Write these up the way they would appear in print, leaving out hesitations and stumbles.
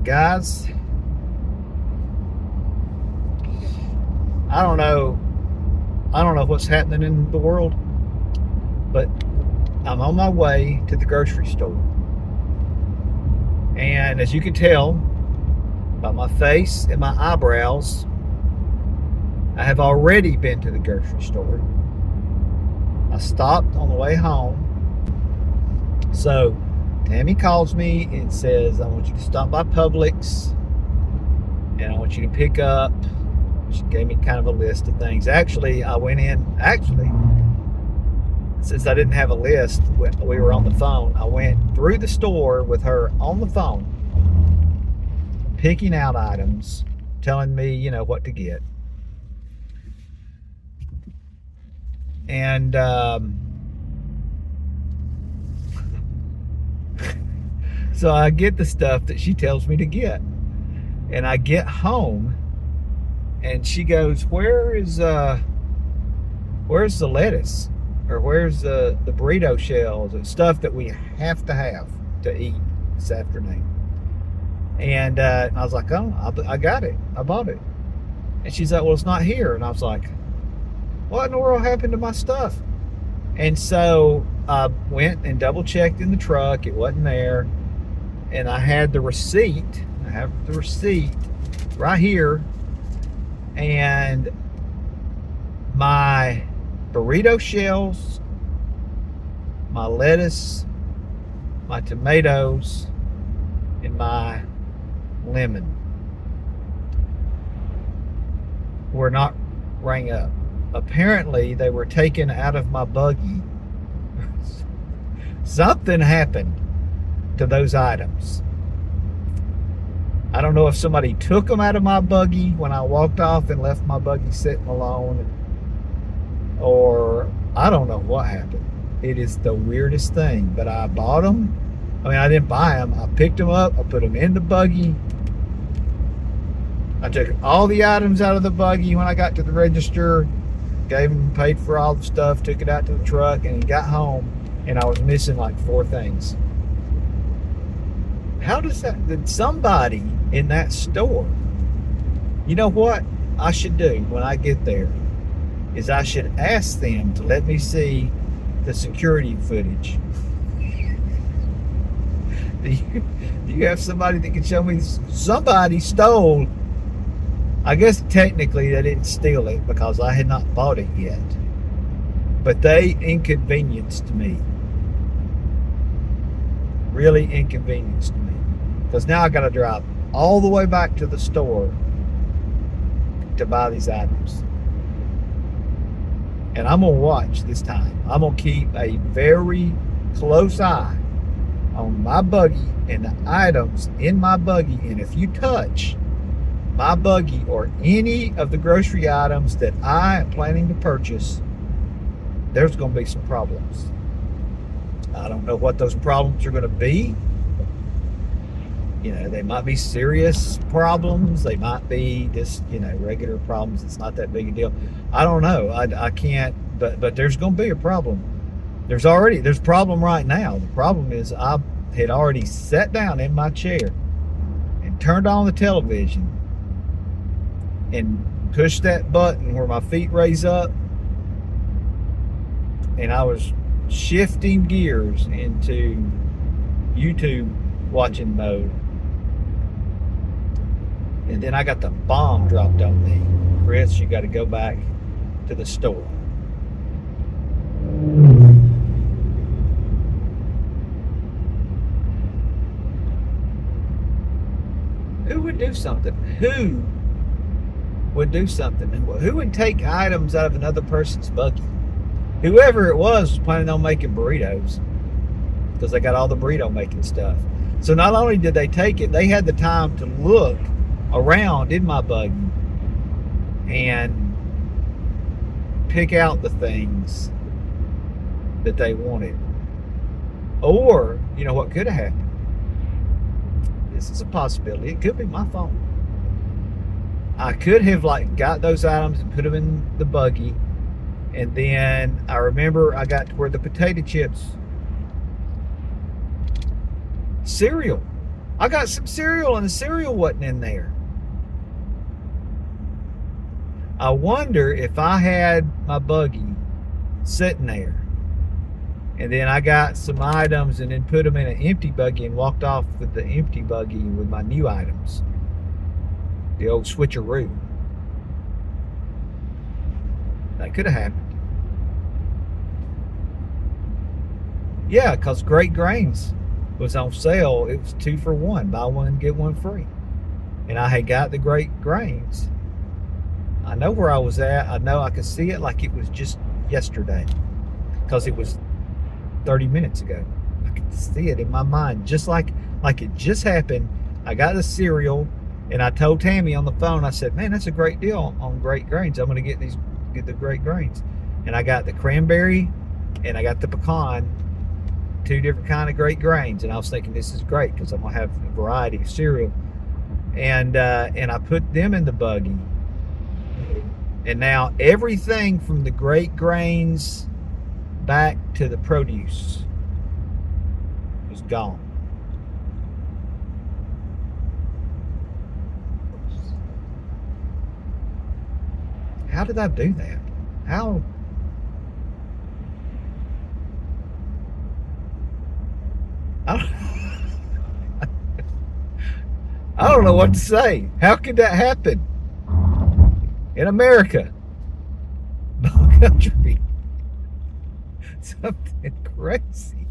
Guys, I don't know. I don't know what's happening in the world, but I'm on my way to the grocery store. And as you can tell by my face and my eyebrows, I have already been to the grocery store. I stopped on the way home. So Tammy calls me and says, I want you to stop by Publix and I want you to pick up. She gave me kind of a list of things. Actually, I went in, since I didn't have a list, we were on the phone. I went through the store with her on the phone, picking out items, telling me, what to get. And so I get the stuff that she tells me to get. And I get home and she goes, where's the lettuce? Or where's the burrito shells and stuff that we have to eat this afternoon? And I was like, oh, I got it. I bought it. And she's like, well, it's not here. And I was like, what in the world happened to my stuff? And so I went and double checked in the truck. It wasn't there. And I had the receipt. I have the receipt right here. And my burrito shells, my lettuce, my tomatoes, and my lemon were not rang up. Apparently, they were taken out of my buggy. Something happened to those items. I don't know if somebody took them out of my buggy when I walked off and left my buggy sitting alone, or I don't know what happened. It is the weirdest thing, but I bought them. I mean, I didn't buy them. I picked them up. I put them in the buggy. I took all the items out of the buggy when I got to the register, gave them, paid for all the stuff, took it out to the truck, and got home, and I was missing like 4 things. How does that, did somebody in that store, you know what I should do when I get there is I should ask them to let me see the security footage. Do you have somebody that can show me somebody stole? I guess technically they didn't steal it because I had not bought it yet, but they inconvenienced me. Really inconvenienced me, because now I got to drive all the way back to the store to buy these items. And I'm going to watch this time. I'm going to keep a very close eye on my buggy and the items in my buggy. And if you touch my buggy or any of the grocery items that I am planning to purchase, there's going to be some problems. I don't know what those problems are going to be. They might be serious problems. They might be just, regular problems. It's not that big a deal. I don't know. I can't, but there's going to be a problem. There's a problem right now. The problem is I had already sat down in my chair and turned on the television and pushed that button where my feet raise up. And I was shifting gears into YouTube watching mode. And then I got the bomb dropped on me. Chris, you got to go back to the store. Who would do something? Who would do something? And who would take items out of another person's buggy? Whoever it was planning on making burritos, because they got all the burrito making stuff. So not only did they take it, they had the time to look around in my buggy and pick out the things that they wanted. Or, what could have happened? This is a possibility. It could be my fault. I could have got those items and put them in the buggy, and then I remember I got to where the potato chips, cereal I got some cereal and the cereal wasn't in there. I wonder if I had my buggy sitting there and then I got some items and then put them in an empty buggy and walked off with the empty buggy with my new items. The old switcheroo. That could have happened. Yeah, because Great Grains was on sale. It was 2 for 1. Buy one, get one free. And I had got the Great Grains. I know where I was at. I know I could see it like it was just yesterday. Because it was 30 minutes ago. I could see it in my mind. Just like it just happened. I got the cereal. And I told Tammy on the phone, I said, man, that's a great deal on Great Grains. I'm going to get the Great Grains. And I got the cranberry and I got the pecan, 2 different kind of Great Grains. And I was thinking this is great because I'm going to have a variety of cereal. And I put them in the buggy. And now everything from the Great Grains back to the produce is gone. How did I do that? How? I don't know what to say. How could that happen in America? Country. Something crazy.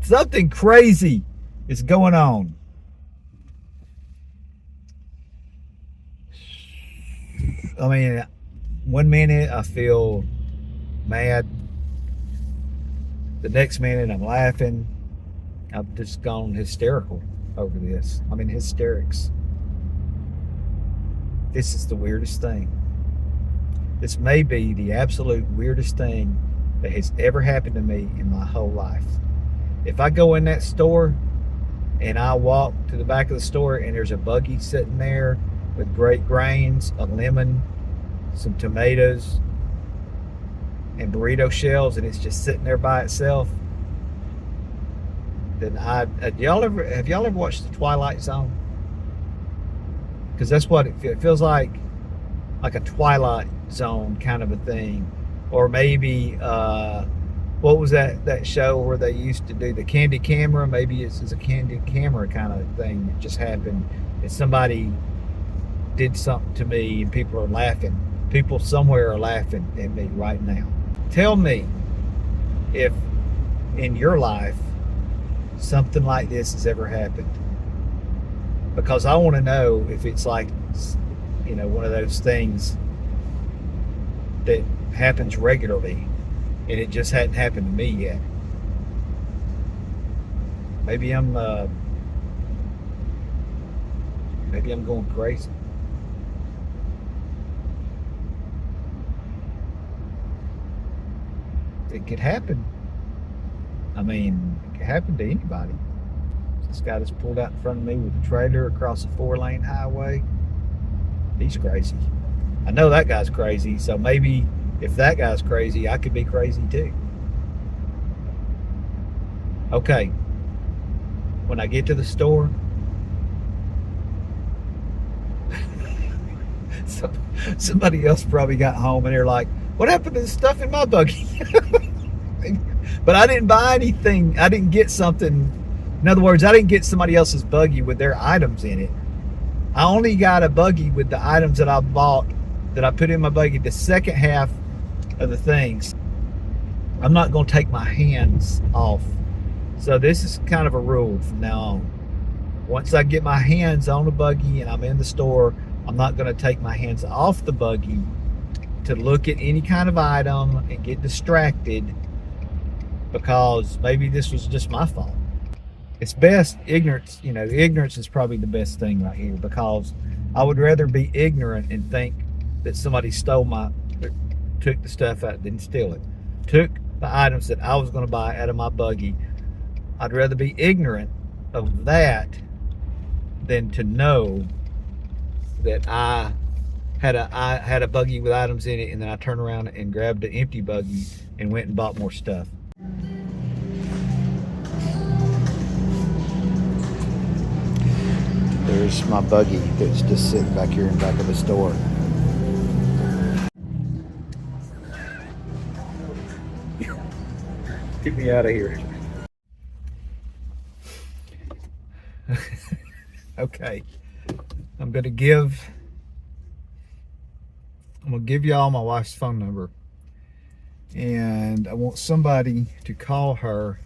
Something crazy is going on. I mean, one minute I feel mad. The next minute I'm laughing. I've just gone hysterical over this. I'm in hysterics. This is the weirdest thing. This may be the absolute weirdest thing that has ever happened to me in my whole life. If I go in that store and I walk to the back of the store and there's a buggy sitting there with Great Grains, a lemon, some tomatoes, and burrito shells, and it's just sitting there by itself, then have y'all ever watched The Twilight Zone? Because that's what it feels like a Twilight Zone kind of a thing. Or maybe what was that show where they used to do the candy camera? Maybe it's a candy camera kind of thing that just happened, and somebody did something to me and people are laughing. People somewhere are laughing at me right now. Tell me if in your life something like this has ever happened, because I want to know if it's like, one of those things that happens regularly and it just hadn't happened to me yet. Maybe I'm going crazy. It could happen. I mean, it could happen to anybody. This guy just pulled out in front of me with a trailer across a 4-lane highway. He's crazy. I know that guy's crazy, so maybe if that guy's crazy, I could be crazy too. Okay. When I get to the store, somebody else probably got home and they're like, what happened to the stuff in my buggy? But I didn't buy anything. I didn't get something. In other words, I didn't get somebody else's buggy with their items in it. I only got a buggy with the items that I bought, that I put in my buggy, the second half of the things. I'm not going to take my hands off. So this is kind of a rule from now on. Once I get my hands on the buggy and I'm in the store, I'm not going to take my hands off the buggy to look at any kind of item and get distracted, because maybe this was just my fault. It's best ignorance. Ignorance is probably the best thing right here, because I would rather be ignorant and think that somebody took the stuff out, didn't steal it, took the items that I was going to buy out of my buggy. I'd rather be ignorant of that than to know that I had a buggy with items in it, and then I turned around and grabbed the empty buggy and went and bought more stuff. here's my buggy that's just sitting back here in the back of the store. Get me out of here. Okay, I'm gonna give y'all my wife's phone number, and I want somebody to call her.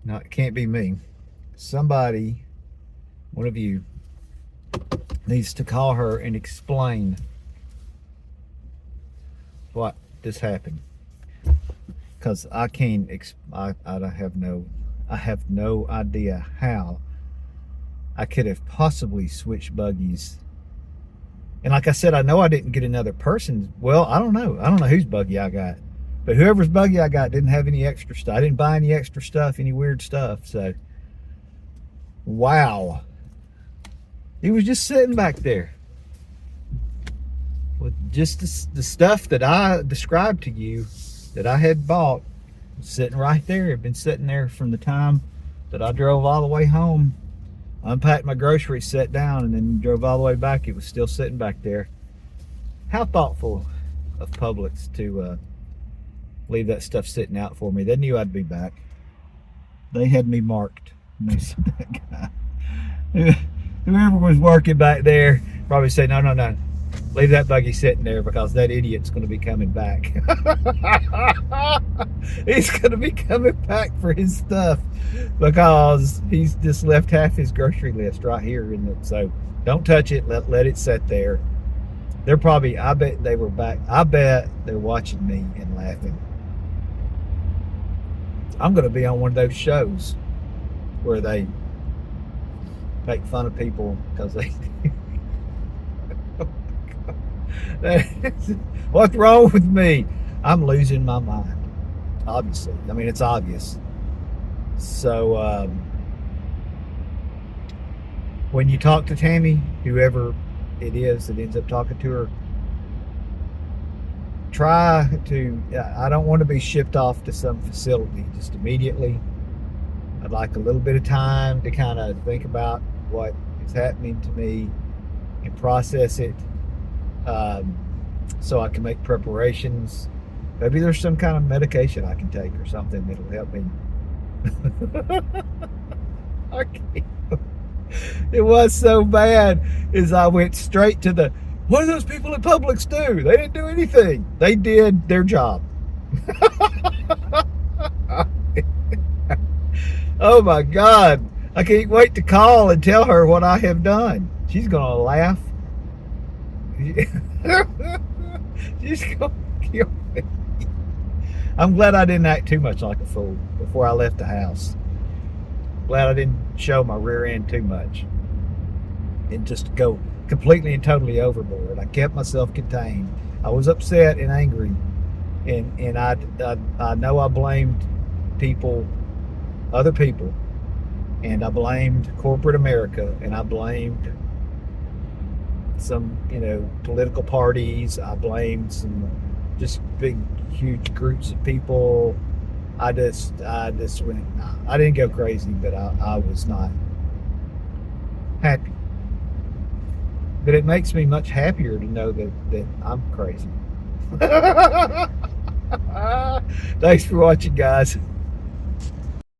No, it can't be me. Somebody, one of you, needs to call her and explain what just happened, because I can't. I have no idea how I could have possibly switched buggies. And like I said, I know I didn't get another person. Well, I don't know. I don't know whose buggy I got. But whoever's buggy I got didn't have any extra stuff. I didn't buy any extra stuff, any weird stuff. So, wow. He was just sitting back there with just the stuff that I described to you that I had bought, sitting right there. It had been sitting there from the time that I drove all the way home, unpacked my groceries, sat down, and then drove all the way back. It was still sitting back there. How thoughtful of Publix to leave that stuff sitting out for me. They knew I'd be back. They had me marked. And they said, that guy, whoever was working back there, probably said, no, leave that buggy sitting there, because that idiot's going to be coming back. He's going to be coming back for his stuff, because he's just left half his grocery list right here in it. So don't touch it. Let it sit there. They're probably, I bet they were back. I bet they're watching me and laughing. I'm going to be on one of those shows where they make fun of people because they what's wrong with me? I'm losing my mind, obviously. I mean, it's obvious. So when you talk to Tammy, whoever it is that ends up talking to her, try to, I don't want to be shipped off to some facility just immediately. I'd like a little bit of time to kind of think about what is happening to me and process it, so I can make preparations. Maybe there's some kind of medication I can take or something that'll help me. I can't. It was so bad as I went straight to the, what do those people at Publix do? They didn't do anything. They did their job. Oh my God. I can't wait to call and tell her what I have done. She's going to laugh. She's going to kill me. I'm glad I didn't act too much like a fool before I left the house. Glad I didn't show my rear end too much and just go completely and totally overboard. I kept myself contained. I was upset and angry, and I know I blamed people, other people, and I blamed corporate America, and I blamed some, political parties. I blamed some just big, huge groups of people. I just went, I didn't go crazy, but I was not happy. But it makes me much happier to know that I'm crazy. Thanks for watching, guys.